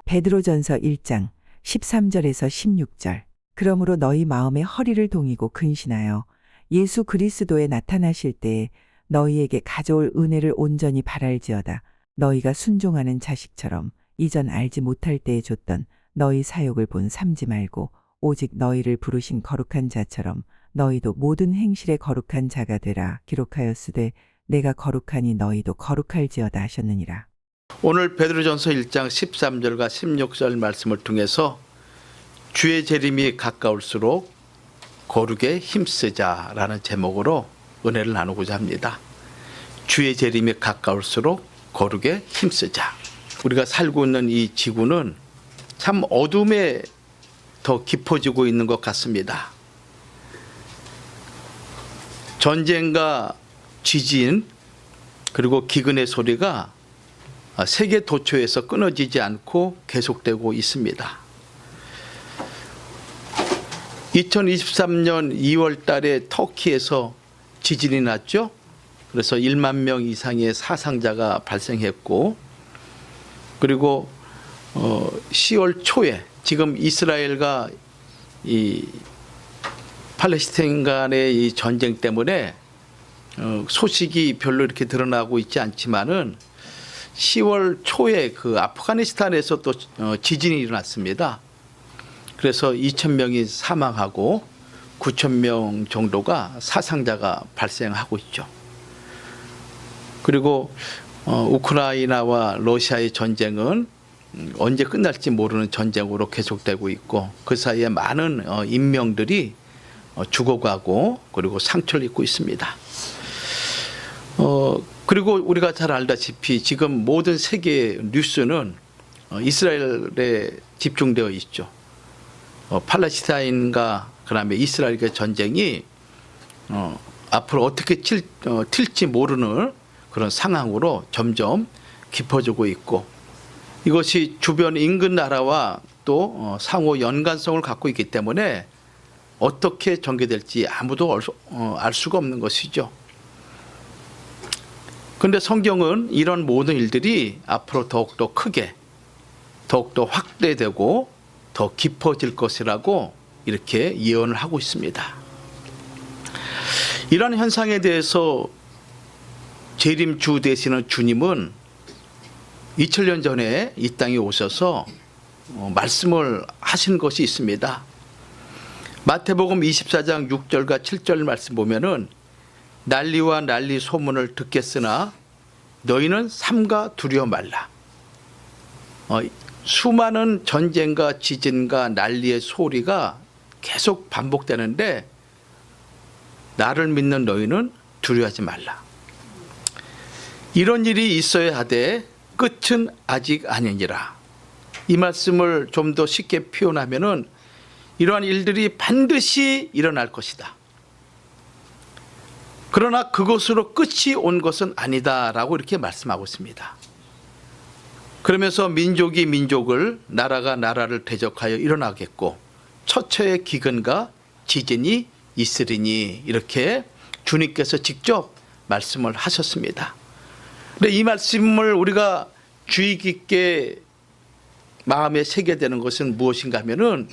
베드로전서 1장 13절에서 16절. 그러므로 너희 마음에 허리를 동이고 근신하여 예수 그리스도에 나타나실 때에 너희에게 가져올 은혜를 온전히 바랄지어다. 너희가 순종하는 자식처럼 이전 알지 못할 때에 줬던 너희 사욕을 본 삼지 말고 오직 너희를 부르신 거룩한 자처럼 너희도 모든 행실에 거룩한 자가 되라. 기록하였으되 내가 거룩하니 너희도 거룩할지어다 하셨느니라. 오늘 베드로전서 1장 13절과 16절 말씀을 통해서 주의 재림이 가까울수록 거룩에 힘쓰자라는 제목으로 은혜를 나누고자 합니다. 주의 재림이 가까울수록 거룩에 힘쓰자. 우리가 살고 있는 이 지구는 참 어둠에 더 깊어지고 있는 것 같습니다. 전쟁과 지진 그리고 기근의 소리가 세계 도처에서 끊어지지 않고 계속되고 있습니다. 2023년 2월 달에 터키에서 지진이 났죠. 그래서 1만 명 이상의 사상자가 발생했고, 그리고 10월 초에 지금 이스라엘과 이 팔레스타인 간의 이 전쟁 때문에 소식이 별로 이렇게 드러나고 있지 않지만은 10월 초에 그 아프가니스탄에서 또 지진이 일어났습니다. 그래서 2,000명이 사망하고 9,000명 정도가 사상자가 발생하고 있죠. 그리고 우크라이나와 러시아의 전쟁은 언제 끝날지 모르는 전쟁으로 계속되고 있고, 그 사이에 많은 인명들이 죽어가고 그리고 상처를 입고 있습니다. 그리고 우리가 잘 알다시피 지금 모든 세계 뉴스는 이스라엘에 집중되어 있죠. 팔레스타인과 그다음에 이스라엘의 전쟁이 앞으로 어떻게 튈지 모르는 그런 상황으로 점점 깊어지고 있고, 이것이 주변 인근 나라와 또 상호 연관성을 갖고 있기 때문에 어떻게 전개될지 아무도 알 수가 없는 것이죠. 그런데 성경은 이런 모든 일들이 앞으로 더욱더 크게, 더욱더 확대되고 더 깊어질 것이라고 이렇게 예언을 하고 있습니다. 이런 현상에 대해서 재림주 되시는 주님은 2000년 전에 이 땅에 오셔서 말씀을 하신 것이 있습니다. 마태복음 24장 6절과 7절 말씀 보면은 난리와 난리 소문을 듣겠으나 너희는 삼가 두려워 말라. 수많은 전쟁과 지진과 난리의 소리가 계속 반복되는데 나를 믿는 너희는 두려워하지 말라. 이런 일이 있어야 하되 끝은 아직 아니니라. 이 말씀을 좀 더 쉽게 표현하면은 이러한 일들이 반드시 일어날 것이다. 그러나 그것으로 끝이 온 것은 아니다라고 이렇게 말씀하고 있습니다. 그러면서 민족이 민족을, 나라가 나라를 대적하여 일어나겠고 처처의 기근과 지진이 있으리니, 이렇게 주님께서 직접 말씀을 하셨습니다. 근데 이 말씀을 우리가 주의 깊게 마음에 새게 되는 것은 무엇인가 하면은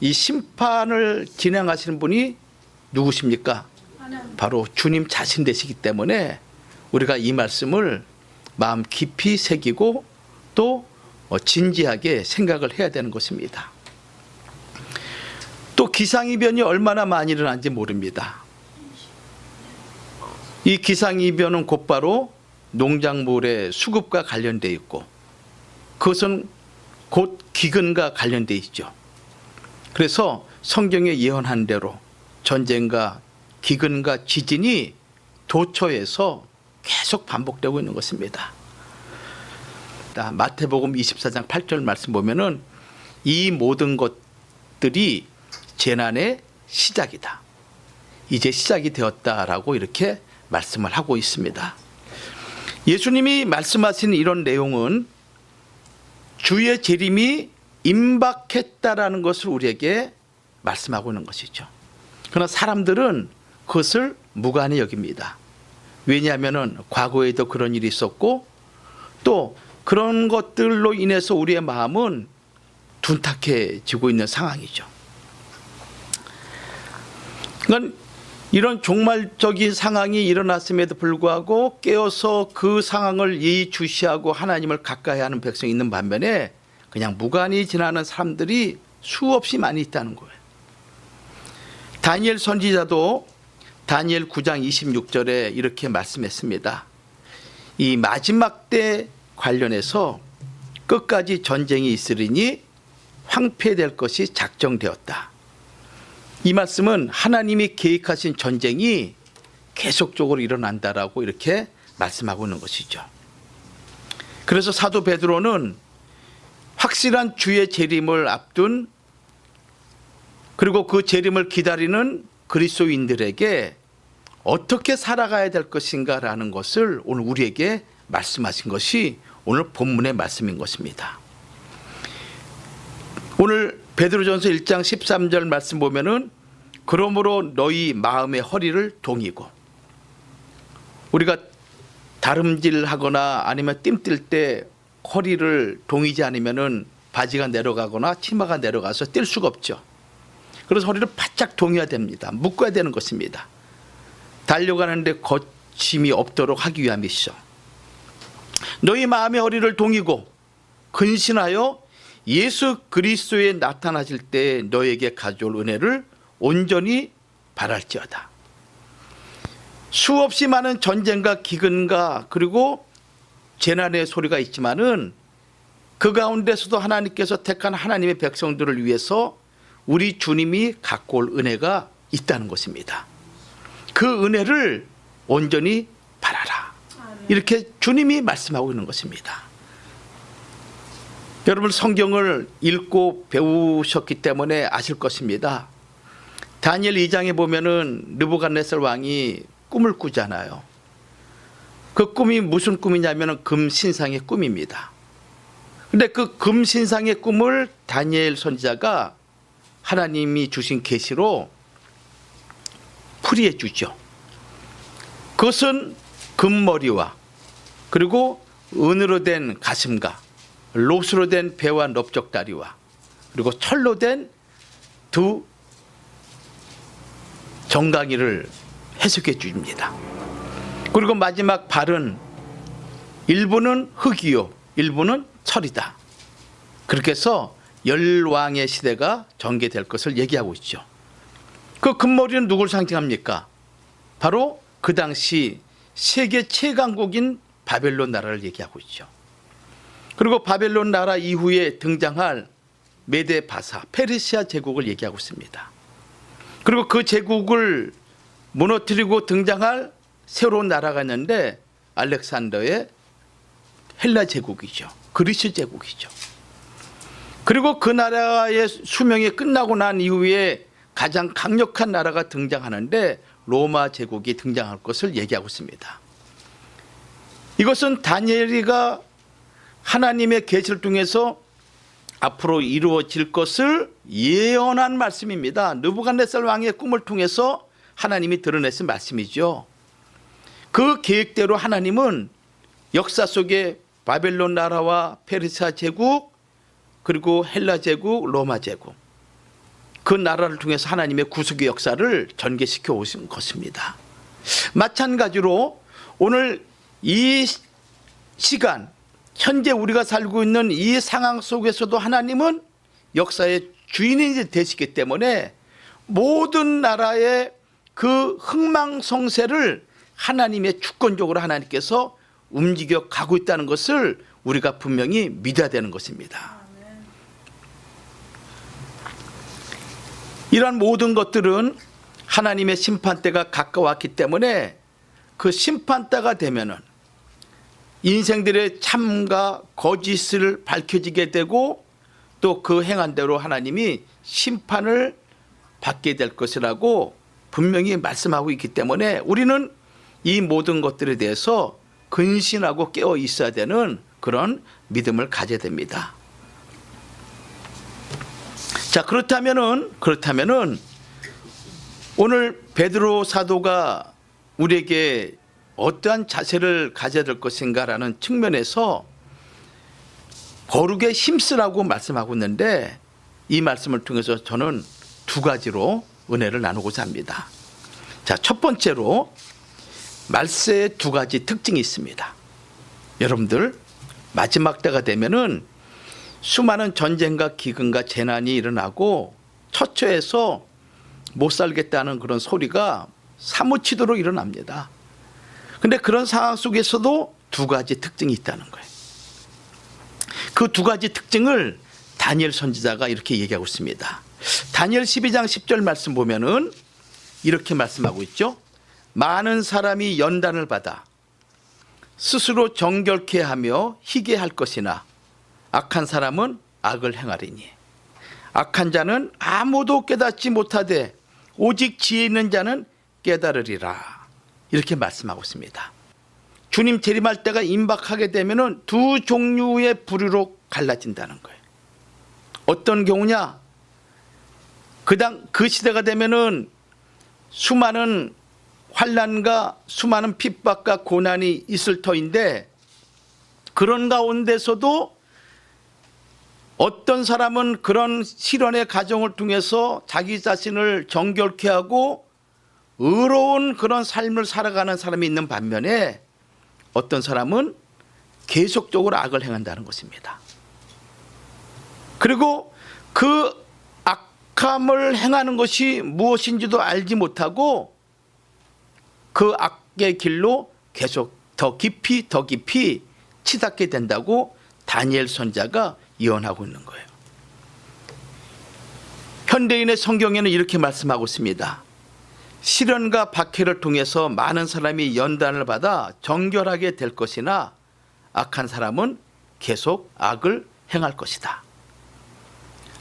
이 심판을 진행하시는 분이 누구십니까? 바로 주님 자신 되시기 때문에 우리가 이 말씀을 마음 깊이 새기고 또 진지하게 생각을 해야 되는 것입니다. 또 기상이변이 얼마나 많이 일어나는지 모릅니다. 이 기상이변은 곧바로 농작물의 수급과 관련되어 있고, 그것은 곧 기근과 관련되어 있죠. 그래서 성경에 예언한 대로 전쟁과 기근과 지진이 도처에서 계속 반복되고 있는 것입니다. 마태복음 24장 8절 말씀 보면은 이 모든 것들이 재난의 시작이다. 이제 시작이 되었다라고 이렇게 말씀을 하고 있습니다. 예수님이 말씀하신 이런 내용은 주의 재림이 임박했다라는 것을 우리에게 말씀하고 있는 것이죠. 그러나 사람들은 그것을 무관히 여깁니다. 왜냐하면 과거에도 그런 일이 있었고 또 그런 것들로 인해서 우리의 마음은 둔탁해지고 있는 상황이죠. 그러니까 이런 종말적인 상황이 일어났음에도 불구하고 깨어서 그 상황을 예의주시하고 하나님을 가까이 하는 백성이 있는 반면에 그냥 무관히 지나는 사람들이 수없이 많이 있다는 거예요. 다니엘 선지자도 다니엘 9장 26절에 이렇게 말씀했습니다. 이 마지막 때 관련해서 끝까지 전쟁이 있으리니 황폐될 것이 작정되었다. 이 말씀은 하나님이 계획하신 전쟁이 계속적으로 일어난다라고 이렇게 말씀하고 있는 것이죠. 그래서 사도 베드로는 확실한 주의 재림을 앞둔 그리고 그 재림을 기다리는 그리스도인들에게 어떻게 살아가야 될 것인가라는 것을 오늘 우리에게 말씀하신 것이 오늘 본문의 말씀인 것입니다. 오늘 베드로전서 1장 13절 말씀 보면은 그러므로 너희 마음의 허리를 동이고, 우리가 다름질하거나 아니면 뜀뛸 때 허리를 동이지 않으면은 바지가 내려가거나 치마가 내려가서 뛸 수가 없죠. 그래서 허리를 바짝 동여야 됩니다. 묶어야 되는 것입니다. 달려가는데 거침이 없도록 하기 위함이시죠. 너희 마음의 허리를 동이고 근신하여 예수 그리스도에 나타나실 때 너에게 가져올 은혜를 온전히 바랄지어다. 수없이 많은 전쟁과 기근과 그리고 재난의 소리가 있지만은 그 가운데서도 하나님께서 택한 하나님의 백성들을 위해서 우리 주님이 갖고 올 은혜가 있다는 것입니다. 그 은혜를 온전히 바라라. 이렇게 주님이 말씀하고 있는 것입니다. 여러분 성경을 읽고 배우셨기 때문에 아실 것입니다. 다니엘 2장에 보면은 느부갓네살 왕이 꿈을 꾸잖아요. 그 꿈이 무슨 꿈이냐면은 금신상의 꿈입니다. 근데 그 금신상의 꿈을 다니엘 선지자가 하나님이 주신 계시로 풀이해 주죠. 그것은 금머리와 그리고 은으로 된 가슴과 롯으로 된 배와 넓적다리와 그리고 철로 된 두 정강이를 해석해 줍니다. 그리고 마지막 발은 일부는 흙이요 일부는 철이다. 그렇게 해서 열왕의 시대가 전개될 것을 얘기하고 있죠. 그 금머리는 누굴 상징합니까? 바로 그 당시 세계 최강국인 바벨론 나라를 얘기하고 있죠. 그리고 바벨론 나라 이후에 등장할 메데 바사 페르시아 제국을 얘기하고 있습니다. 그리고 그 제국을 무너뜨리고 등장할 새로운 나라가 있는데 알렉산더의 헬라 제국이죠. 그리스 제국이죠. 그리고 그 나라의 수명이 끝나고 난 이후에 가장 강력한 나라가 등장하는데 로마 제국이 등장할 것을 얘기하고 있습니다. 이것은 다니엘이가 하나님의 계시를 통해서 앞으로 이루어질 것을 예언한 말씀입니다. 느부갓네살 왕의 꿈을 통해서 하나님이 드러내신 말씀이죠. 그 계획대로 하나님은 역사 속에 바벨론 나라와 페르시아 제국 그리고 헬라 제국, 로마 제국 그 나라를 통해서 하나님의 구속의 역사를 전개시켜 오신 것입니다. 마찬가지로 오늘 이 시간 현재 우리가 살고 있는 이 상황 속에서도 하나님은 역사의 주인이 되시기 때문에 모든 나라의 그 흥망성쇠를 하나님의 주권적으로 하나님께서 움직여 가고 있다는 것을 우리가 분명히 믿어야 되는 것입니다. 이러한 모든 것들은 하나님의 심판대가 가까웠기 때문에 그 심판대가 되면은 인생들의 참과 거짓을 밝혀지게 되고 또 그 행한 대로 하나님이 심판을 받게 될 것이라고 분명히 말씀하고 있기 때문에 우리는 이 모든 것들에 대해서 근신하고 깨어 있어야 되는 그런 믿음을 가져야 됩니다. 자, 그렇다면은 오늘 베드로 사도가 우리에게 어떠한 자세를 가져야 될 것인가라는 측면에서 거룩에 힘쓰라고 말씀하고 있는데 이 말씀을 통해서 저는 두 가지로 은혜를 나누고자 합니다. 자, 첫 번째로 말세에 두 가지 특징이 있습니다. 여러분들, 마지막 때가 되면은 수많은 전쟁과 기근과 재난이 일어나고 처처해서 못 살겠다는 그런 소리가 사무치도록 일어납니다. 근데 그런 상황 속에서도 두 가지 특징이 있다는 거예요. 그 두 가지 특징을 다니엘 선지자가 이렇게 얘기하고 있습니다. 다니엘 12장 10절 말씀 보면은 이렇게 말씀하고 있죠. 많은 사람이 연단을 받아 스스로 정결케 하며 희게 할 것이나 악한 사람은 악을 행하리니 악한 자는 아무도 깨닫지 못하되 오직 지혜 있는 자는 깨달으리라. 이렇게 말씀하고 있습니다. 주님 재림할 때가 임박하게 되면은 두 종류의 부류로 갈라진다는 거예요. 어떤 경우냐? 그 시대가 되면은 수많은 환난과 수많은 핍박과 고난이 있을 터인데 그런 가운데서도 어떤 사람은 그런 시련의 과정을 통해서 자기 자신을 정결케 하고 의로운 그런 삶을 살아가는 사람이 있는 반면에 어떤 사람은 계속적으로 악을 행한다는 것입니다. 그리고 그 악함을 행하는 것이 무엇인지도 알지 못하고 그 악의 길로 계속 더 깊이 치닫게 된다고 다니엘 선지자가 예언하고 있는 거예요. 현대인의 성경에는 이렇게 말씀하고 있습니다. 시련과 박해를 통해서 많은 사람이 연단을 받아 정결하게 될 것이나 악한 사람은 계속 악을 행할 것이다.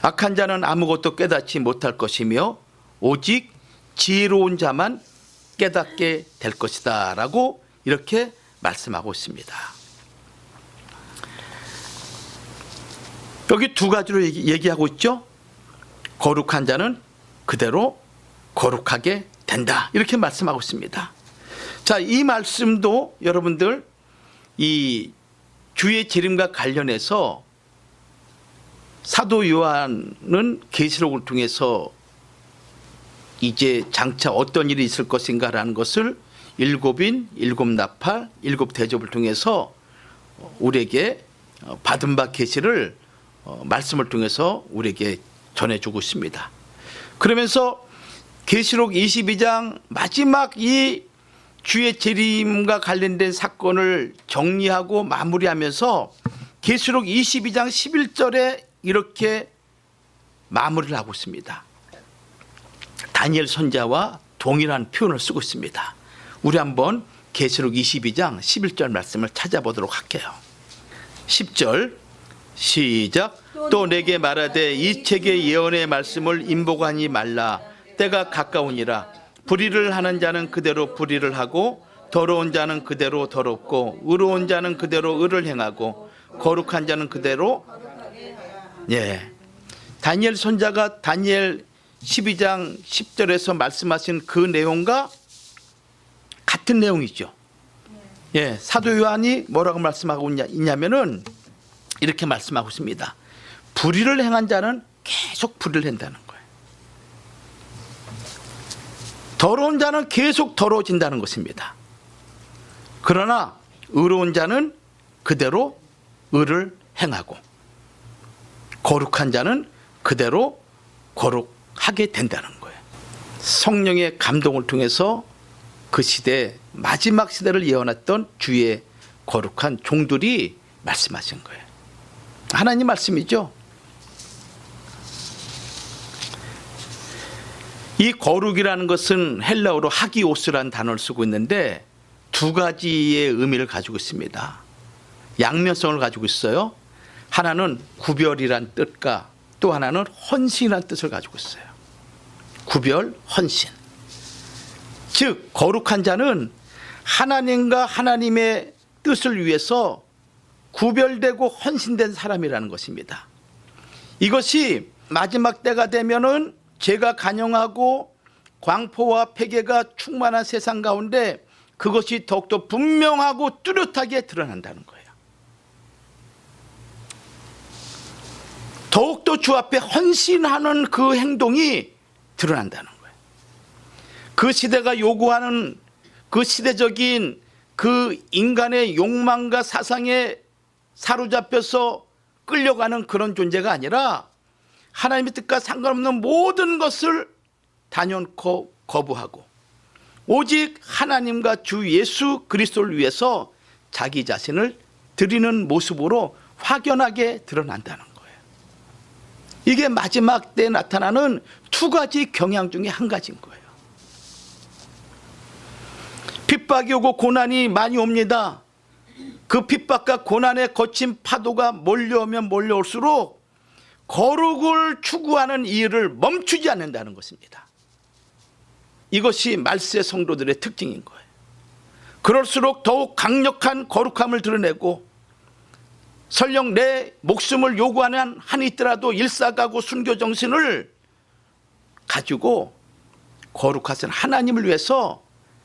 악한 자는 아무것도 깨닫지 못할 것이며 오직 지혜로운 자만 깨닫게 될 것이다 라고 이렇게 말씀하고 있습니다. 여기 두 가지로 얘기하고 있죠. 거룩한 자는 그대로 거룩하게 된다 이렇게 말씀하고 있습니다. 자, 이 말씀도 여러분들 이 주의 재림과 관련해서 사도 요한은 계시록을 통해서 이제 장차 어떤 일이 있을 것인가라는 것을 일곱인, 일곱 나팔, 일곱 대접을 통해서 우리에게 받은 바 계시를 말씀을 통해서 우리에게 전해주고 있습니다. 그러면서 계시록 22장 마지막 이 주의 재림과 관련된 사건을 정리하고 마무리하면서 계시록 22장 11절에 이렇게 마무리를 하고 있습니다. 다니엘 선지자와 동일한 표현을 쓰고 있습니다. 우리 한번 계시록 22장 11절 말씀을 찾아보도록 할게요. 10절 시작. 또 내게 말하되 이 책의 예언의 말씀을 임보관이 말라. 때가 가까우니라. 불의를 하는 자는 그대로 불의를 하고 더러운 자는 그대로 더럽고 의로운 자는 그대로 의를 행하고 거룩한 자는 그대로 다니엘 선지자가 다니엘 12장 10절에서 말씀하신 그 내용과 같은 내용이죠. 사도 요한이 뭐라고 말씀하고 있냐면은 이렇게 말씀하고 있습니다. 불의를 행한 자는 계속 불의를 한다는 거예요. 더러운 자는 계속 더러워진다는 것입니다. 그러나 의로운 자는 그대로 의를 행하고 거룩한 자는 그대로 거룩하게 된다는 거예요. 성령의 감동을 통해서 그 시대 마지막 시대를 예언했던 주의 거룩한 종들이 말씀하신 거예요. 하나님 말씀이죠. 이 거룩이라는 것은 헬라어로 하기오스라는 단어를 쓰고 있는데 두 가지의 의미를 가지고 있습니다. 양면성을 가지고 있어요. 하나는 구별이란 뜻과 또 하나는 헌신이라는 뜻을 가지고 있어요. 구별, 헌신. 즉 거룩한 자는 하나님과 하나님의 뜻을 위해서 구별되고 헌신된 사람이라는 것입니다. 이것이 마지막 때가 되면은 죄가 간영하고 광포와 폐괴가 충만한 세상 가운데 그것이 더욱더 분명하고 뚜렷하게 드러난다는 거예요. 더욱더 주 앞에 헌신하는 그 행동이 드러난다는 거예요. 그 시대가 요구하는 그 시대적인 그 인간의 욕망과 사상에 사로잡혀서 끌려가는 그런 존재가 아니라 하나님의 뜻과 상관없는 모든 것을 단연코 거부하고 오직 하나님과 주 예수 그리스도를 위해서 자기 자신을 드리는 모습으로 확연하게 드러난다는 거예요. 이게 마지막 때에 나타나는 두 가지 경향 중에 한 가지인 거예요. 핍박이 오고 고난이 많이 옵니다. 그 핍박과 고난의 거친 파도가 몰려오면 몰려올수록 거룩을 추구하는 일을 멈추지 않는다는 것입니다. 이것이 말세 성도들의 특징인 거예요. 그럴수록 더욱 강력한 거룩함을 드러내고 설령 내 목숨을 요구하는 한이 있더라도 일사가고 순교 정신을 가지고 거룩하신 하나님을 위해서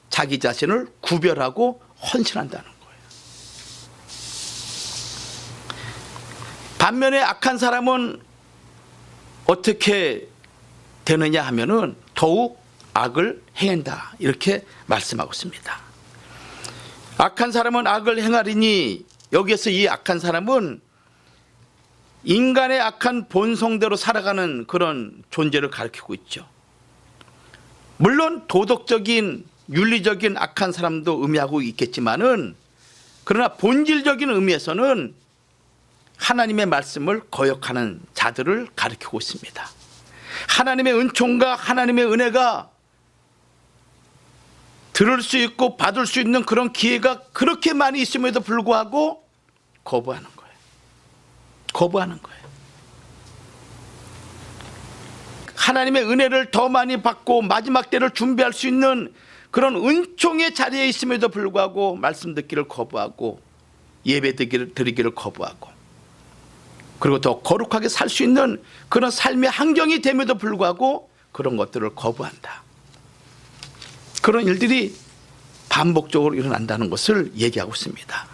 자기 자신을 구별하고 헌신한다는 거예요. 반면에 악한 사람은 어떻게 되느냐 하면은 더욱 악을 행한다 이렇게 말씀하고 있습니다. 악한 사람은 악을 행하리니 여기에서 이 악한 사람은 인간의 악한 본성대로 살아가는 그런 존재를 가리키고 있죠. 물론 도덕적인 윤리적인 악한 사람도 의미하고 있겠지만은 그러나 본질적인 의미에서는 하나님의 말씀을 거역하는 자들을 가리키고 있습니다. 하나님의 은총과 하나님의 은혜가 들을 수 있고 받을 수 있는 그런 기회가 그렇게 많이 있음에도 불구하고 거부하는 거예요. 거부하는 거예요. 하나님의 은혜를 더 많이 받고 마지막 때를 준비할 수 있는 그런 은총의 자리에 있음에도 불구하고 말씀 듣기를 거부하고 예배 드리기를 거부하고 그리고 더 거룩하게 살 수 있는 그런 삶의 환경이 됨에도 불구하고 그런 것들을 거부한다. 그런 일들이 반복적으로 일어난다는 것을 얘기하고 있습니다.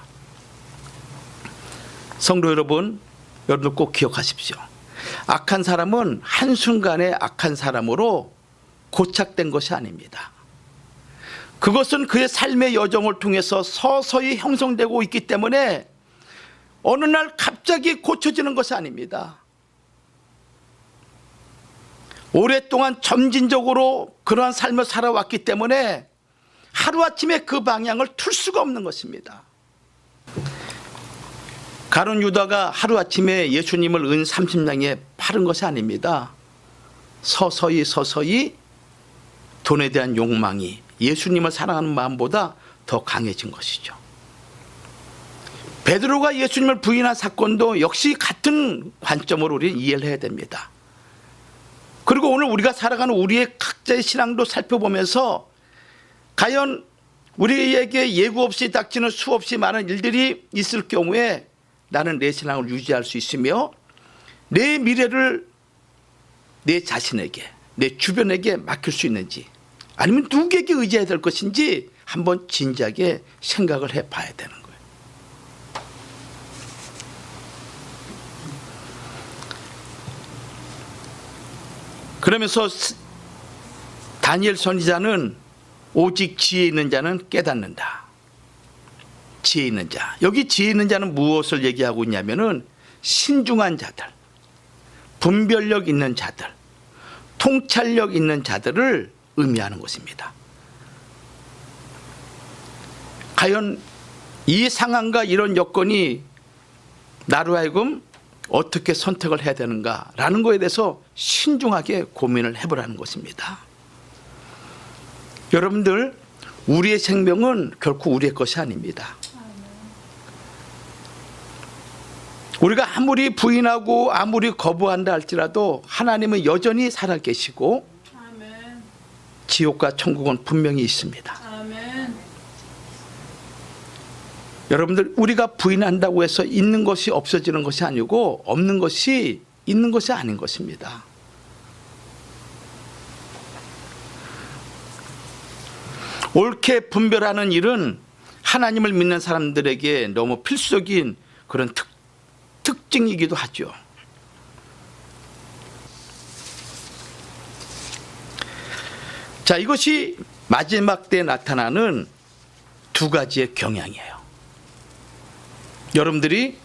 성도 여러분, 여러분들 꼭 기억하십시오. 악한 사람은 한순간에 악한 사람으로 고착된 것이 아닙니다. 그것은 그의 삶의 여정을 통해서 서서히 형성되고 있기 때문에 어느 날 갑자기 고쳐지는 것이 아닙니다. 오랫동안 점진적으로 그러한 삶을 살아왔기 때문에 하루아침에 그 방향을 틀 수가 없는 것입니다. 가룟 유다가 하루아침에 예수님을 은 30냥에 팔은 것이 아닙니다. 서서히 돈에 대한 욕망이 예수님을 사랑하는 마음보다 더 강해진 것이죠. 베드로가 예수님을 부인한 사건도 역시 같은 관점으로 우리는 이해를 해야 됩니다. 그리고 오늘 우리가 살아가는 우리의 각자의 신앙도 살펴보면서 과연 우리에게 예고 없이 닥치는 수없이 많은 일들이 있을 경우에 나는 내 신앙을 유지할 수 있으며 내 미래를 내 자신에게, 내 주변에게 맡길 수 있는지 아니면 누구에게 의지해야 될 것인지 한번 진지하게 생각을 해봐야 되는 거예요. 그러면서 다니엘 선지자는 오직 지혜 있는 자는 깨닫는다. 지혜 있는 자. 여기 지혜 있는 자는 무엇을 얘기하고 있냐면은 신중한 자들, 분별력 있는 자들, 통찰력 있는 자들을 의미하는 것입니다. 과연 이 상황과 이런 여건이 나로 하여금 어떻게 선택을 해야 되는가라는 것에 대해서 신중하게 고민을 해보라는 것입니다. 여러분들, 우리의 생명은 결코 우리의 것이 아닙니다. 우리가 아무리 부인하고 아무리 거부한다 할지라도 하나님은 여전히 살아계시고 지옥과 천국은 분명히 있습니다. 여러분들, 우리가 부인한다고 해서 있는 것이 없어지는 것이 아니고 없는 것이 있는 것이 아닌 것입니다. 옳게 분별하는 일은 하나님을 믿는 사람들에게 너무 필수적인 그런 특징이기도 하죠. 자, 이것이 마지막 때에 나타나는 두 가지의 경향이에요. 여러분들이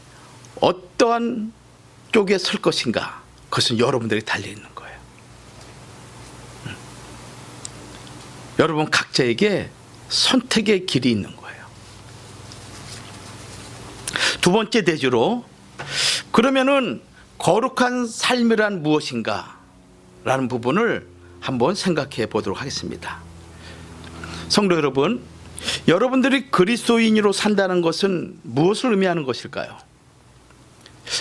어떠한 쪽에 설 것인가, 그것은 여러분들이 달려있는 거예요. 여러분 각자에게 선택의 길이 있는 거예요. 두 번째 대주로, 그러면은 거룩한 삶이란 무엇인가 라는 부분을 한번 생각해 보도록 하겠습니다. 성도 여러분, 여러분들이 그리스도인으로 산다는 것은 무엇을 의미하는 것일까요?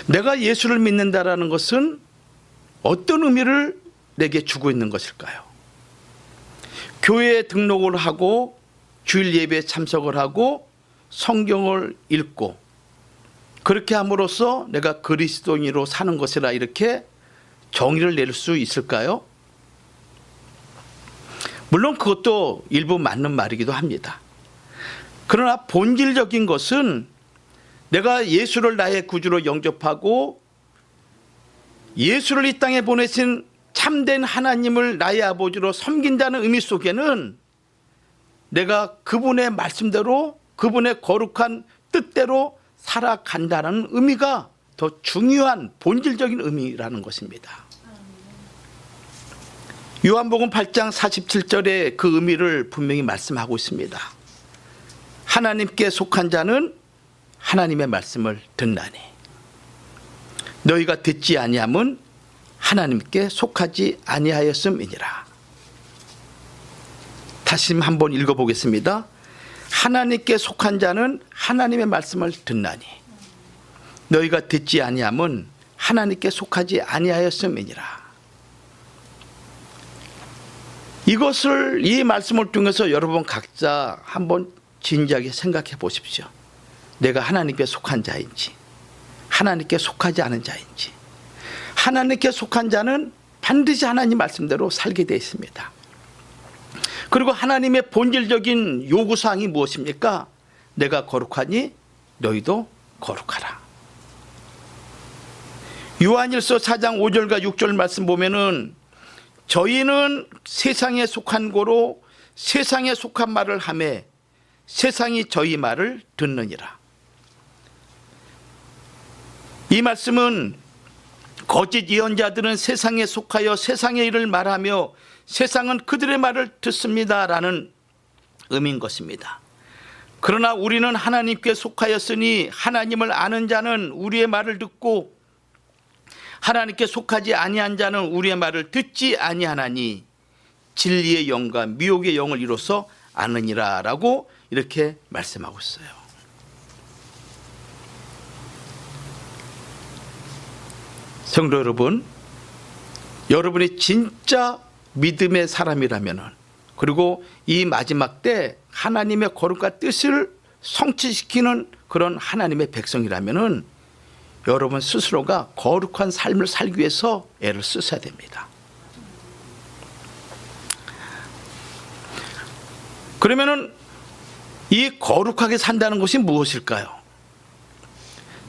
내가 예수를 믿는다라는 것은 어떤 의미를 내게 주고 있는 것일까요? 교회에 등록을 하고 주일 예배에 참석을 하고 성경을 읽고 그렇게 함으로써 내가 그리스도인으로 사는 것이라 이렇게 정의를 내릴 수 있을까요? 물론 그것도 일부 맞는 말이기도 합니다. 그러나 본질적인 것은 내가 예수를 나의 구주로 영접하고 예수를 이 땅에 보내신 참된 하나님을 나의 아버지로 섬긴다는 의미 속에는 내가 그분의 말씀대로 그분의 거룩한 뜻대로 살아간다는 의미가 더 중요한 본질적인 의미라는 것입니다. 요한복음 8장 47절에 그 의미를 분명히 말씀하고 있습니다. 하나님께 속한 자는 하나님의 말씀을 듣나니 너희가 듣지 아니함은 하나님께 속하지 아니하였음이니라. 다시 한번 읽어보겠습니다. 하나님께 속한 자는 하나님의 말씀을 듣나니 너희가 듣지 아니함은 하나님께 속하지 아니하였음이니라. 이것을, 이 말씀을 통해서 여러분 각자 한번 진지하게 생각해 보십시오. 내가 하나님께 속한 자인지 하나님께 속하지 않은 자인지. 하나님께 속한 자는 반드시 하나님 말씀대로 살게 되어 있습니다. 그리고 하나님의 본질적인 요구사항이 무엇입니까? 내가 거룩하니 너희도 거룩하라. 요한일서 4장 5절과 6절 말씀 보면은 저희는 세상에 속한 고로 세상에 속한 말을 하매 세상이 저희 말을 듣느니라. 이 말씀은 거짓 예언자들은 세상에 속하여 세상의 일을 말하며 세상은 그들의 말을 듣습니다라는 의미인 것입니다. 그러나 우리는 하나님께 속하였으니 하나님을 아는 자는 우리의 말을 듣고 하나님께 속하지 아니한 자는 우리의 말을 듣지 아니하나니 진리의 영과 미혹의 영을 이로써 아느니라 라고 이렇게 말씀하고 있어요. 성도 여러분, 여러분이 진짜 믿음의 사람이라면, 그리고 이 마지막 때 하나님의 거룩한 뜻을 성취시키는 그런 하나님의 백성이라면 여러분 스스로가 거룩한 삶을 살기 위해서 애를 쓰셔야 됩니다. 그러면은 이 거룩하게 산다는 것이 무엇일까요?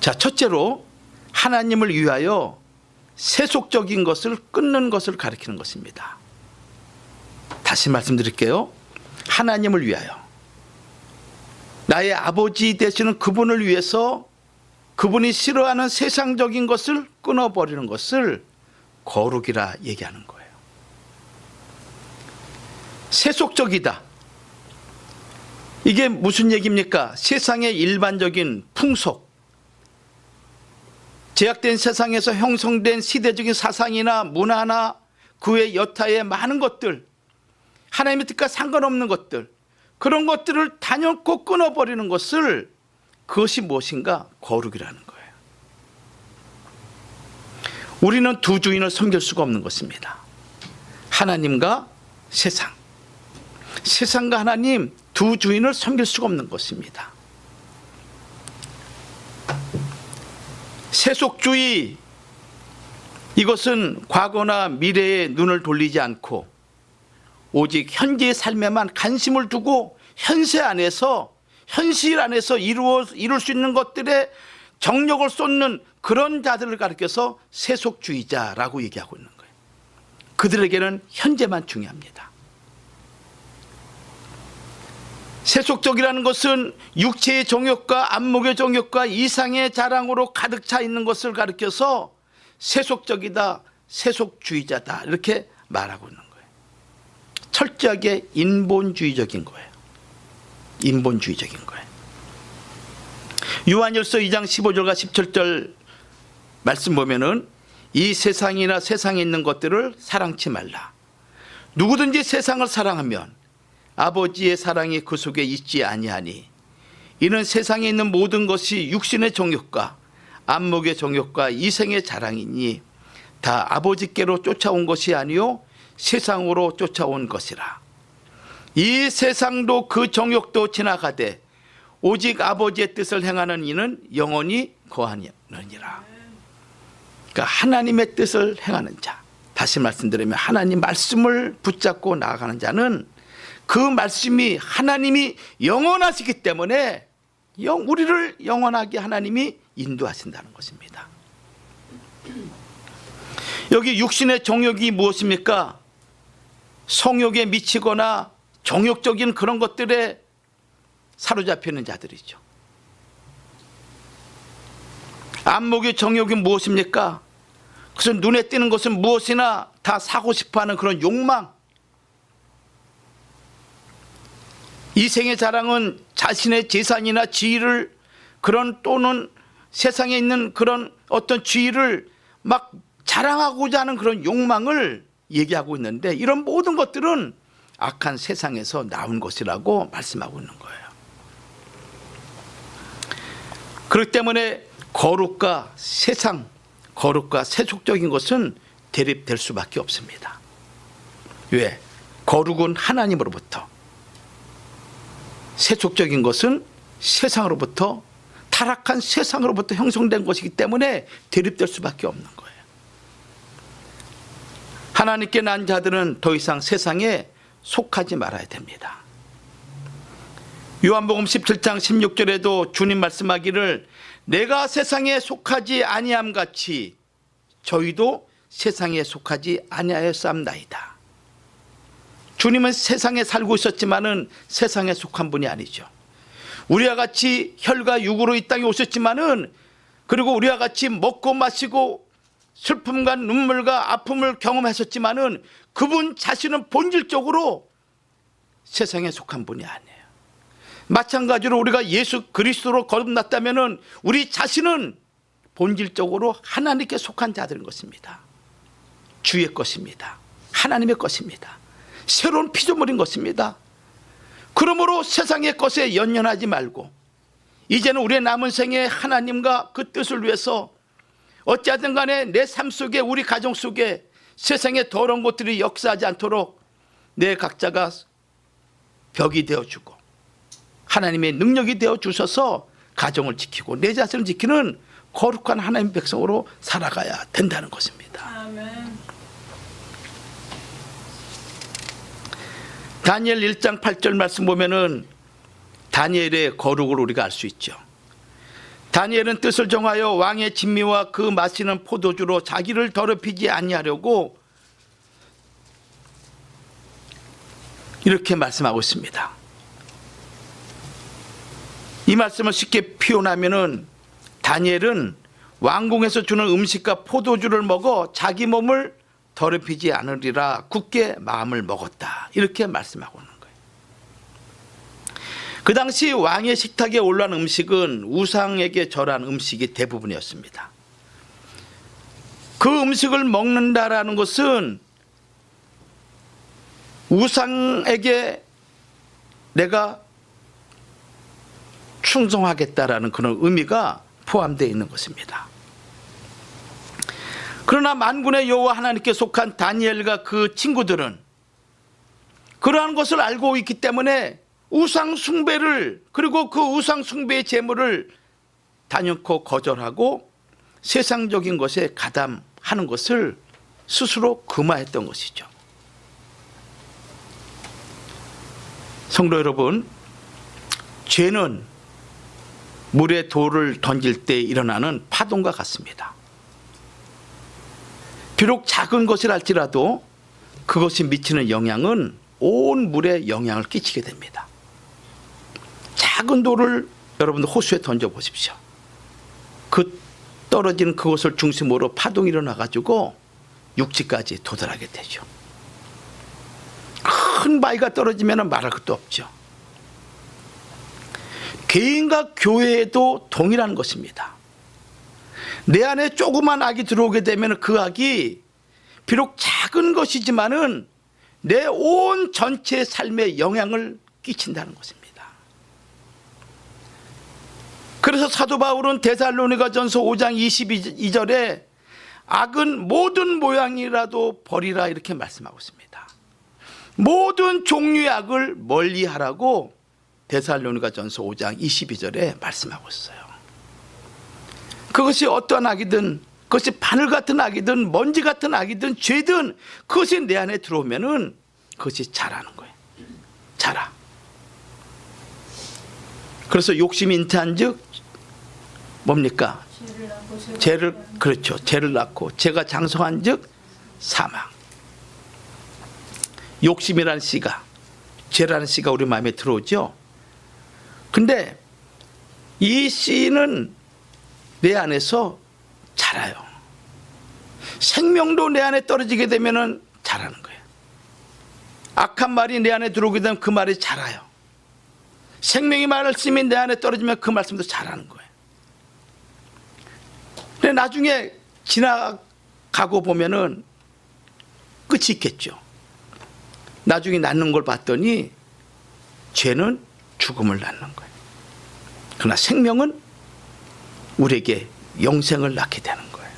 자, 첫째로 하나님을 위하여 세속적인 것을 끊는 것을 가리키는 것입니다. 다시 말씀드릴게요. 하나님을 위하여, 나의 아버지 되시는 그분을 위해서 그분이 싫어하는 세상적인 것을 끊어버리는 것을 거룩이라 얘기하는 거예요. 세속적이다. 이게 무슨 얘기입니까? 세상의 일반적인 풍속, 제약된 세상에서 형성된 시대적인 사상이나 문화나 그 외 여타의 많은 것들, 하나님의 뜻과 상관없는 것들, 그런 것들을 단연코 끊어버리는 것을, 그것이 무엇인가? 거룩이라는 거예요. 우리는 두 주인을 섬길 수가 없는 것입니다. 하나님과 세상. 세상과 하나님 두 주인을 섬길 수가 없는 것입니다. 세속주의, 이것은 과거나 미래에 눈을 돌리지 않고 오직 현재의 삶에만 관심을 두고 현세 안에서, 현실 안에서 이룰 수 있는 것들에 정력을 쏟는 그런 자들을 가리켜서 세속주의자라고 얘기하고 있는 거예요. 그들에게는 현재만 중요합니다. 세속적이라는 것은 육체의 정욕과 안목의 정욕과 이상의 자랑으로 가득 차 있는 것을 가리켜서 세속적이다, 세속주의자다 이렇게 말하고 있는 거예요. 철저하게 인본주의적인 거예요. 인본주의적인 거예요. 요한일서 2장 15절과 17절 말씀 보면은 이 세상이나 세상에 있는 것들을 사랑치 말라. 누구든지 세상을 사랑하면 아버지의 사랑이 그 속에 있지 아니하니 이는 세상에 있는 모든 것이 육신의 정욕과 안목의 정욕과 이생의 자랑이니 다 아버지께로 쫓아온 것이 아니요 세상으로 쫓아온 것이라. 이 세상도 그 정욕도 지나가되 오직 아버지의 뜻을 행하는 이는 영원히 거하느니라. 그러니까 하나님의 뜻을 행하는 자, 다시 말씀드리면 하나님 말씀을 붙잡고 나아가는 자는 그 말씀이 하나님이 영원하시기 때문에 우리를 영원하게 하나님이 인도하신다는 것입니다. 여기 육신의 정욕이 무엇입니까? 성욕에 미치거나 정욕적인 그런 것들에 사로잡혀 있는 자들이죠. 안목의 정욕이 무엇입니까? 그것은 눈에 띄는 것은 무엇이나 다 사고 싶어하는 그런 욕망. 이생의 자랑은 자신의 재산이나 지위를 그런 또는 세상에 있는 그런 어떤 지위를 막 자랑하고자 하는 그런 욕망을 얘기하고 있는데 이런 모든 것들은 악한 세상에서 나온 것이라고 말씀하고 있는 거예요. 그렇기 때문에 거룩과 세상, 거룩과 세속적인 것은 대립될 수밖에 없습니다. 왜? 거룩은 하나님으로부터, 세속적인 것은 세상으로부터, 타락한 세상으로부터 형성된 것이기 때문에 대립될 수밖에 없는 거예요. 하나님께 난 자들은 더 이상 세상에 속하지 말아야 됩니다. 요한복음 17장 16절에도 주님 말씀하기를 내가 세상에 속하지 아니함 같이 저희도 세상에 속하지 아니하였사옵나이다. 주님은 세상에 살고 있었지만은 세상에 속한 분이 아니죠. 우리와 같이 혈과 육으로 이 땅에 오셨지만은 그리고 우리와 같이 먹고 마시고 슬픔과 눈물과 아픔을 경험하셨지만은 그분 자신은 본질적으로 세상에 속한 분이 아니에요. 마찬가지로 우리가 예수 그리스도로 거듭났다면은 우리 자신은 본질적으로 하나님께 속한 자들인 것입니다. 주의 것입니다. 하나님의 것입니다. 새로운 피조물인 것입니다. 그러므로 세상의 것에 연연하지 말고 이제는 우리의 남은 생에 하나님과 그 뜻을 위해서 어찌하든 간에 내 삶 속에 우리 가정 속에 세상의 더러운 것들이 역사하지 않도록 내 각자가 벽이 되어주고 하나님의 능력이 되어주셔서 가정을 지키고 내 자신을 지키는 거룩한 하나님의 백성으로 살아가야 된다는 것입니다. 아멘. 다니엘 1장 8절 말씀 보면은 다니엘의 거룩을 우리가 알 수 있죠. 다니엘은 뜻을 정하여 왕의 진미와 그 마시는 포도주로 자기를 더럽히지 아니하려고 이렇게 말씀하고 있습니다. 이 말씀을 쉽게 표현하면은 다니엘은 왕궁에서 주는 음식과 포도주를 먹어 자기 몸을 더럽히지 않으리라 굳게 마음을 먹었다. 이렇게 말씀하고 있는 거예요. 그 당시 왕의 식탁에 올라온 음식은 우상에게 절한 음식이 대부분이었습니다. 그 음식을 먹는다라는 것은 우상에게 내가 충성하겠다라는 그런 의미가 포함되어 있는 것입니다. 그러나 만군의 여호와 하나님께 속한 다니엘과 그 친구들은 그러한 것을 알고 있기 때문에 우상 숭배를 그리고 그 우상 숭배의 제물을 단연코 거절하고 세상적인 것에 가담하는 것을 스스로 금하했던 것이죠. 성도 여러분, 죄는 물에 돌을 던질 때 일어나는 파동과 같습니다. 비록 작은 것을 할지라도 그것이 미치는 영향은 온 물에 영향을 끼치게 됩니다. 작은 돌을 여러분들 호수에 던져보십시오. 그 떨어지는 그것을 중심으로 파동이 일어나가지고 육지까지 도달하게 되죠. 큰 바위가 떨어지면 말할 것도 없죠. 개인과 교회에도 동일한 것입니다. 내 안에 조그만 악이 들어오게 되면 그 악이 비록 작은 것이지만은 내 온 전체 삶에 영향을 끼친다는 것입니다. 그래서 사도 바울은 데살로니가전서 5장 22절에 악은 모든 모양이라도 버리라 이렇게 말씀하고 있습니다. 모든 종류의 악을 멀리하라고 데살로니가전서 5장 22절에 말씀하고 있어요. 그것이 어떠한 악이든, 그것이 바늘 같은 악이든 먼지 같은 악이든 죄든 그것이 내 안에 들어오면은 그것이 자라는 거예요. 자라. 그래서 욕심이 잉태한즉 뭡니까? 죄를 낳고 죄가 장성한즉 사망. 욕심이라는 씨가, 죄라는 씨가 우리 마음에 들어오죠. 근데 이 씨는 내 안에서 자라요. 생명도 내 안에 떨어지게 되면은 자라는 거예요. 악한 말이 내 안에 들어오게 되면 그 말이 자라요. 생명의 말씀이 내 안에 떨어지면 그 말씀도 자라는 거예요. 근데 나중에 지나가고 보면은 끝이 있겠죠. 나중에 낳는 걸 봤더니 죄는 죽음을 낳는 거예요. 그러나 생명은 우리에게 영생을 낳게 되는 거예요.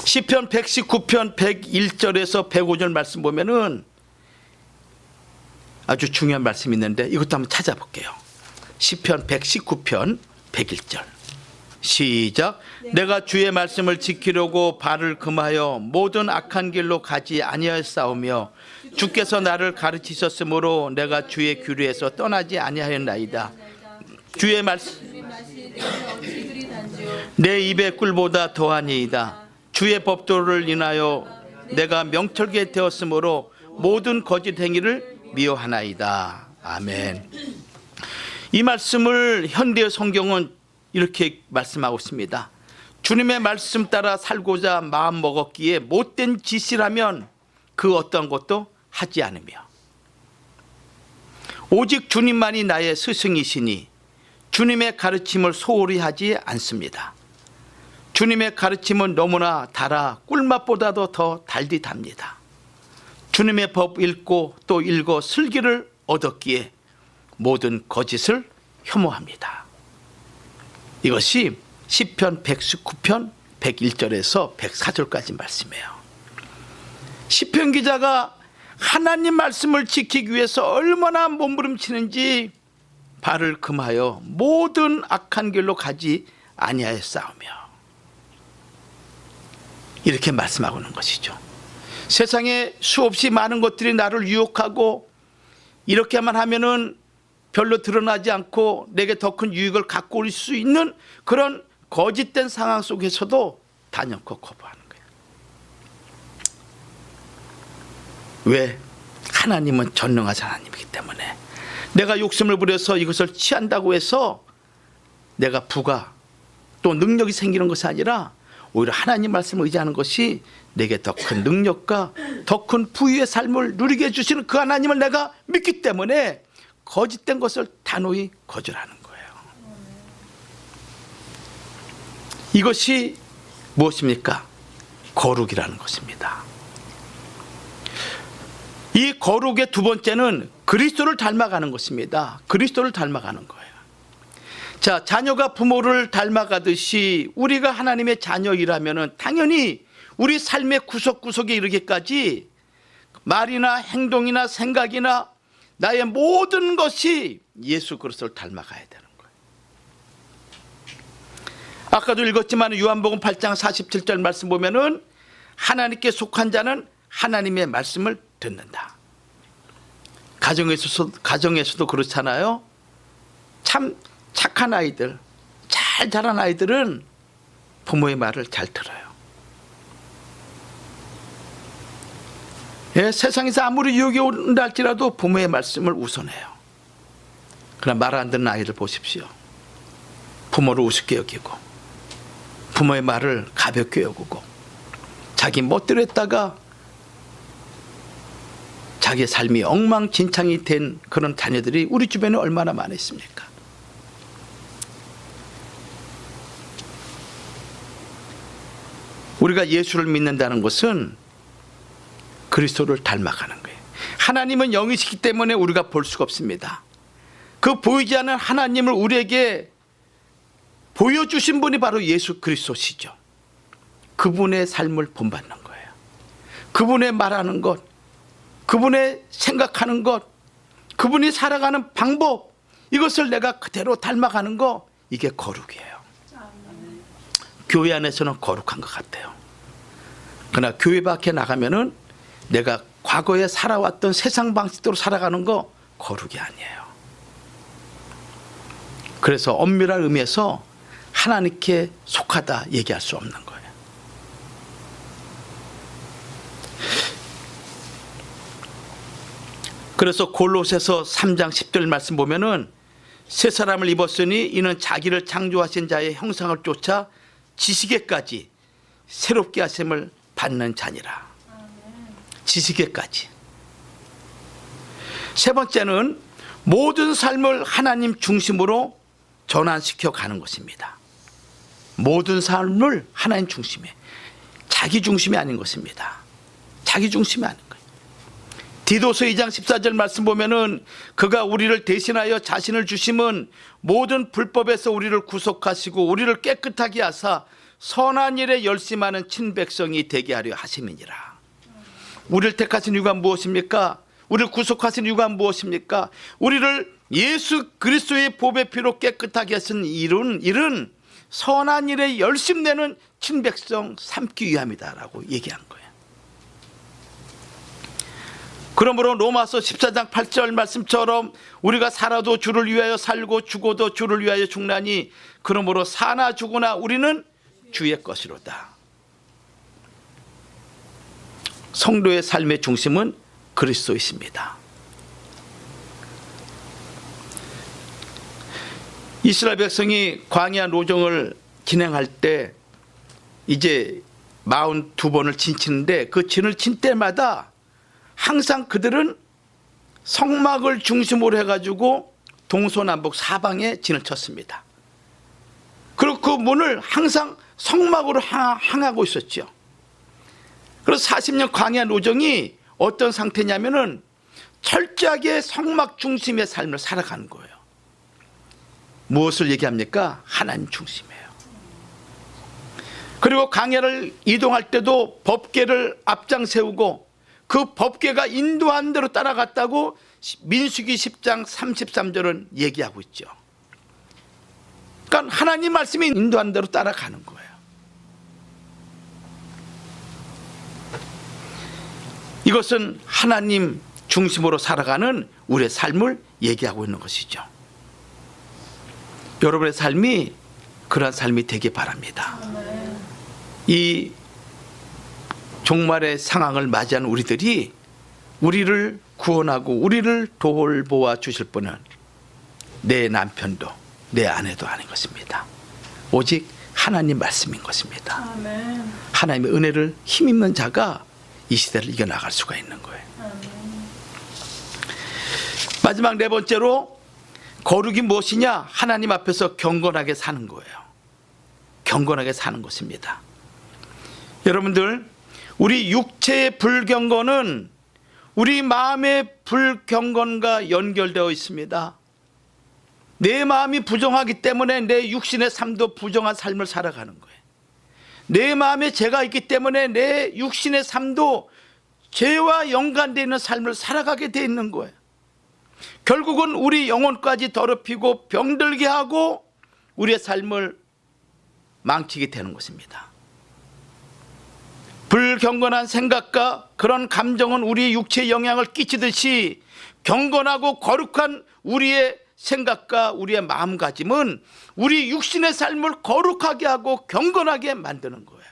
시편 119편 101절에서 105절 말씀 보면은 아주 중요한 말씀이 있는데 이것도 한번 찾아볼게요. 시편 119편 101절 시작. 내가 주의 말씀을 지키려고 발을 금하여 모든 악한 길로 가지 아니하였사오며 주께서 나를 가르치셨으므로 내가 주의 규례에서 떠나지 아니하였나이다. 주의 말씀 내 입의 꿀보다 더하니이다. 주의 법도를 인하여 내가 명철게 되었으므로 모든 거짓 행위를 미워하나이다. 아멘. 이 말씀을 현대 성경은 이렇게 말씀하고 있습니다. 주님의 말씀 따라 살고자 마음 먹었기에 못된 짓이라면 그 어떤 것도 하지 않으며 오직 주님만이 나의 스승이시니 주님의 가르침을 소홀히 하지 않습니다. 주님의 가르침은 너무나 달아 꿀맛보다도 더 달디 답니다. 주님의 법 읽고 또 읽어 슬기를 얻었기에 모든 거짓을 혐오합니다. 이것이 시편 119편 101절에서 104절까지 말씀이에요. 시편 기자가 하나님 말씀을 지키기 위해서 얼마나 몸부림치는지 발을 금하여 모든 악한 길로 가지 아니하였사오며 이렇게 말씀하고 있는 것이죠. 세상에 수없이 많은 것들이 나를 유혹하고 이렇게만 하면은 별로 드러나지 않고 내게 더 큰 유익을 갖고 올 수 있는 그런 거짓된 상황 속에서도 단연코 거부하는 거예요. 왜? 하나님은 전능하신 하나님이기 때문에 내가 욕심을 부려서 이것을 취한다고 해서 내가 부가 또 능력이 생기는 것이 아니라 오히려 하나님 말씀을 의지하는 것이 내게 더 큰 능력과 더 큰 부유의 삶을 누리게 해주시는 그 하나님을 내가 믿기 때문에 거짓된 것을 단호히 거절하는 거예요. 이것이 무엇입니까? 거룩이라는 것입니다. 이 거룩의 두 번째는 그리스도를 닮아가는 것입니다. 그리스도를 닮아가는 거예요. 자, 자녀가 부모를 닮아가듯이 우리가 하나님의 자녀이라면 당연히 우리 삶의 구석구석에 이르기까지 말이나 행동이나 생각이나 나의 모든 것이 예수 그리스도를 닮아가야 되는 거예요. 아까도 읽었지만 요한복음 8장 47절 말씀 보면은 하나님께 속한 자는 하나님의 말씀을 듣는다. 가정에서도 그렇잖아요. 참 착한 아이들, 잘 자란 아이들은 부모의 말을 잘 들어요. 예, 세상에서 아무리 유혹이 온다 할지라도 부모의 말씀을 우선해요. 그러나 말 안 듣는 아이들 보십시오. 부모를 우습게 여기고 부모의 말을 가볍게 여기고 자기 멋대로 했다가 자기의 삶이 엉망진창이 된 그런 자녀들이 우리 주변에 얼마나 많이 있습니까? 우리가 예수를 믿는다는 것은 그리스도를 닮아가는 거예요. 하나님은 영이시기 때문에 우리가 볼 수가 없습니다. 그 보이지 않는 하나님을 우리에게 보여주신 분이 바로 예수 그리스도시죠. 그분의 삶을 본받는 거예요. 그분의 말하는 것, 그분의 생각하는 것, 그분이 살아가는 방법, 이것을 내가 그대로 닮아가는 거, 이게 거룩이에요. 교회 안에서는 거룩한 것 같아요. 그러나 교회 밖에 나가면은 내가 과거에 살아왔던 세상 방식대로 살아가는 거 거룩이 아니에요. 그래서 엄밀한 의미에서 하나님께 속하다 얘기할 수 없는 거예요. 그래서 골로새서 3장 10절 말씀 보면은 새 사람을 입었으니 이는 자기를 창조하신 자의 형상을 쫓아 지식에까지 새롭게 하심을 받는 자니라. 지식에까지. 세 번째는 모든 삶을 하나님 중심으로 전환시켜 가는 것입니다. 모든 삶을 하나님 중심에, 자기 중심이 아닌 것입니다. 자기 중심이 아닌 거예요. 디도서 2장 14절 말씀 보면은 그가 우리를 대신하여 자신을 주심은 모든 불법에서 우리를 구속하시고 우리를 깨끗하게 하사 선한 일에 열심하는 친백성이 되게 하려 하심이니라. 우리를 택하신 이유가 무엇입니까? 우리를 구속하신 이유가 무엇입니까? 우리를 예수 그리스도의 보배 피로 깨끗하게 하신 일은 선한 일에 열심내는 친백성 삼기 위함이다라고 얘기한 거예요. 그러므로 로마서 14장 8절 말씀처럼 우리가 살아도 주를 위하여 살고 죽어도 주를 위하여 죽나니 그러므로 사나 죽으나 우리는 주의 것이로다. 성도의 삶의 중심은 그리스도이십니다. 이스라엘 백성이 광야 노정을 진행할 때 이제 42번을 진치는데 그 진을 친 때마다 항상 그들은 성막을 중심으로 해가지고 동서남북 사방에 진을 쳤습니다. 그리고 그 문을 항상 성막으로 향하고 있었죠. 그래서 40년 광야 노정이 어떤 상태냐면은 철저하게 성막 중심의 삶을 살아가는 거예요. 무엇을 얘기합니까? 하나님 중심이에요. 그리고 광야를 이동할 때도 법궤를 앞장 세우고 그 법궤가 인도한 대로 따라갔다고 민수기 10장 33절은 얘기하고 있죠. 그러니까 하나님 말씀이 인도한 대로 따라가는 거예요. 이것은 하나님 중심으로 살아가는 우리의 삶을 얘기하고 있는 것이죠. 여러분의 삶이 그러한 삶이 되길 바랍니다. 이 종말의 상황을 맞이한 우리들이 우리를 구원하고 우리를 돌보아 주실 분은 내 남편도 내 아내도 아닌 것입니다. 오직 하나님 말씀인 것입니다. 아멘. 하나님의 은혜를 힘입는 자가 이 시대를 이겨나갈 수가 있는 거예요. 마지막 네 번째로 거룩이 무엇이냐? 하나님 앞에서 경건하게 사는 거예요. 경건하게 사는 것입니다. 여러분들, 우리 육체의 불경건은 우리 마음의 불경건과 연결되어 있습니다. 내 마음이 부정하기 때문에 내 육신의 삶도 부정한 삶을 살아가는 거예요. 내 마음에 죄가 있기 때문에 내 육신의 삶도 죄와 연관되어 있는 삶을 살아가게 되어 있는 거예요. 결국은 우리 영혼까지 더럽히고 병들게 하고 우리의 삶을 망치게 되는 것입니다. 불경건한 생각과 그런 감정은 우리의 육체에 영향을 끼치듯이 경건하고 거룩한 우리의 생각과 우리의 마음가짐은 우리 육신의 삶을 거룩하게 하고 경건하게 만드는 거예요.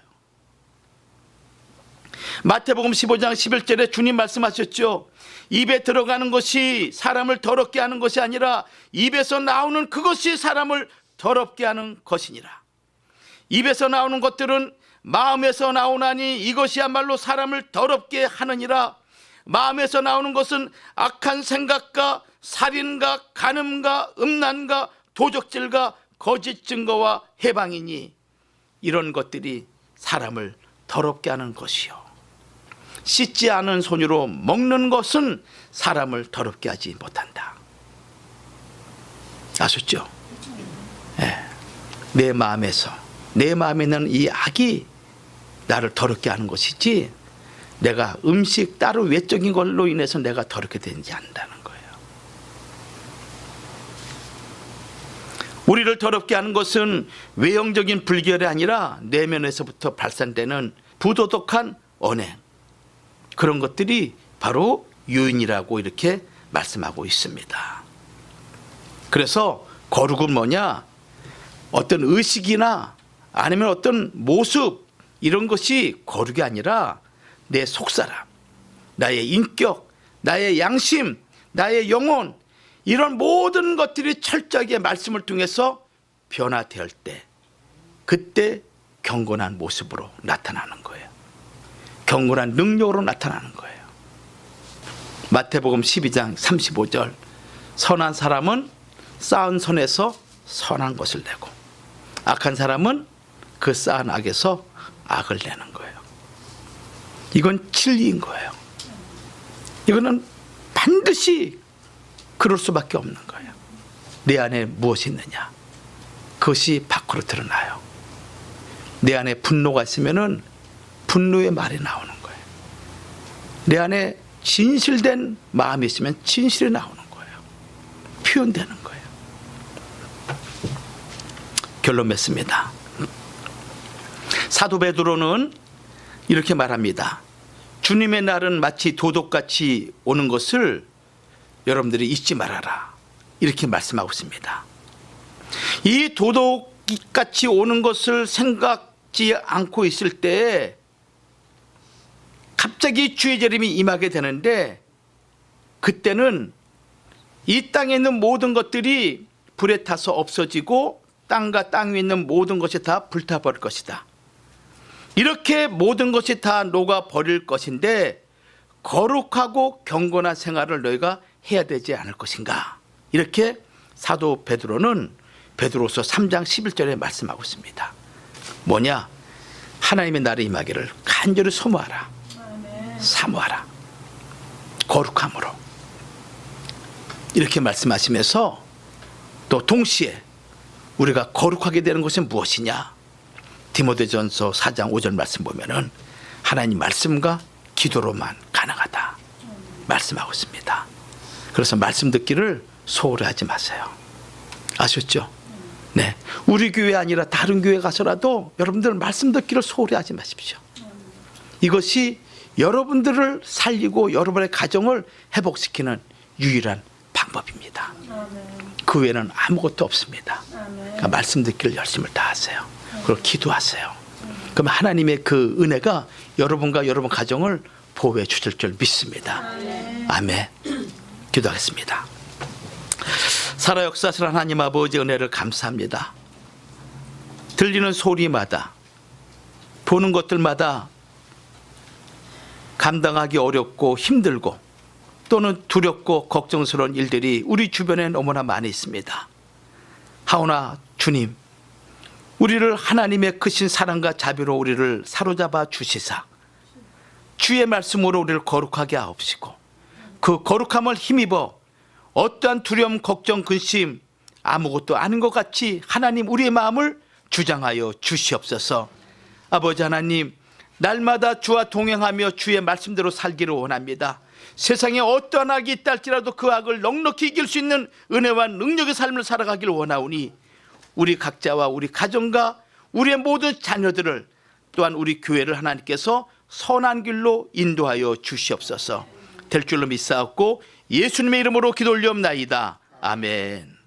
마태복음 15장 11절에 주님 말씀하셨죠. 입에 들어가는 것이 사람을 더럽게 하는 것이 아니라 입에서 나오는 그것이 사람을 더럽게 하는 것이니라. 입에서 나오는 것들은 마음에서 나오나니 이것이야말로 사람을 더럽게 하느니라. 마음에서 나오는 것은 악한 생각과 살인과 간음과 음란과 도적질과 거짓 증거와 해방이니 이런 것들이 사람을 더럽게 하는 것이요. 씻지 않은 손으로 먹는 것은 사람을 더럽게 하지 못한다. 아셨죠? 네. 내 마음에서, 내 마음에 있는 이 악이 나를 더럽게 하는 것이지 내가 음식 따로 외적인 걸로 인해서 내가 더럽게 되지 않는다는 거예요. 우리를 더럽게 하는 것은 외형적인 불결이 아니라 내면에서부터 발산되는 부도덕한 언행, 그런 것들이 바로 요인이라고 이렇게 말씀하고 있습니다. 그래서 거룩은 뭐냐? 어떤 의식이나 아니면 어떤 모습, 이런 것이 거룩이 아니라 내 속사람, 나의 인격, 나의 양심, 나의 영혼, 이런 모든 것들이 철저하게 말씀을 통해서 변화될 때, 그때 경건한 모습으로 나타나는 거예요. 경건한 능력으로 나타나는 거예요. 마태복음 12장 35절, 선한 사람은 쌓은 선에서 선한 것을 내고 악한 사람은 그 쌓은 악에서 악을 내는 거예요. 이건 진리인 거예요. 이거는 반드시 그럴 수밖에 없는 거예요. 내 안에 무엇이 있느냐, 그것이 밖으로 드러나요. 내 안에 분노가 있으면은 분노의 말이 나오는 거예요. 내 안에 진실된 마음이 있으면 진실이 나오는 거예요. 표현되는 거예요. 결론 맺습니다. 사도 베드로는 이렇게 말합니다. 주님의 날은 마치 도둑같이 오는 것을 여러분들이 잊지 말아라, 이렇게 말씀하고 있습니다. 이 도둑같이 오는 것을 생각지 않고 있을 때 갑자기 주의 재림이 임하게 되는데, 그때는 이 땅에 있는 모든 것들이 불에 타서 없어지고 땅과 땅 위에 있는 모든 것이 다 불타버릴 것이다. 이렇게 모든 것이 다 녹아버릴 것인데 거룩하고 경건한 생활을 너희가 해야 되지 않을 것인가, 이렇게 사도 베드로는 베드로서 3장 11절에 말씀하고 있습니다. 뭐냐? 하나님의 날이 임하기를 간절히 소모하라, 사모하라, 거룩함으로, 이렇게 말씀하시면서 또 동시에 우리가 거룩하게 되는 것은 무엇이냐? 디모데전서 4장 5절 말씀 보면은 하나님 말씀과 기도로만 가능하다 말씀하고 있습니다. 그래서 말씀 듣기를 소홀히 하지 마세요. 아셨죠? 네, 우리 교회 아니라 다른 교회 가서라도 여러분들 말씀 듣기를 소홀히 하지 마십시오. 이것이 여러분들을 살리고 여러분의 가정을 회복시키는 유일한 방법입니다. 그 외에는 아무것도 없습니다. 그러니까 말씀 듣기를 열심히 다 하세요. 그리고 기도하세요. 그럼 하나님의 그 은혜가 여러분과 여러분 가정을 보호해 주실 줄 믿습니다. 아멘. 기도하겠습니다. 살아 역사하시는 하나님 아버지, 은혜를 감사합니다. 들리는 소리마다, 보는 것들마다 감당하기 어렵고 힘들고 또는 두렵고 걱정스러운 일들이 우리 주변에 너무나 많이 있습니다. 하오나 주님, 우리를 하나님의 크신 사랑과 자비로 우리를 사로잡아 주시사 주의 말씀으로 우리를 거룩하게 하옵시고, 그 거룩함을 힘입어 어떠한 두려움, 걱정, 근심 아무것도 아닌 것 같이 하나님 우리의 마음을 주장하여 주시옵소서. 아버지 하나님, 날마다 주와 동행하며 주의 말씀대로 살기를 원합니다. 세상에 어떠한 악이 있다 할지라도 그 악을 넉넉히 이길 수 있는 은혜와 능력의 삶을 살아가기를 원하오니 우리 각자와 우리 가정과 우리의 모든 자녀들을, 또한 우리 교회를 하나님께서 선한 길로 인도하여 주시옵소서. 될 줄로 믿사옵고 예수님의 이름으로 기도 올리옵나이다. 아멘.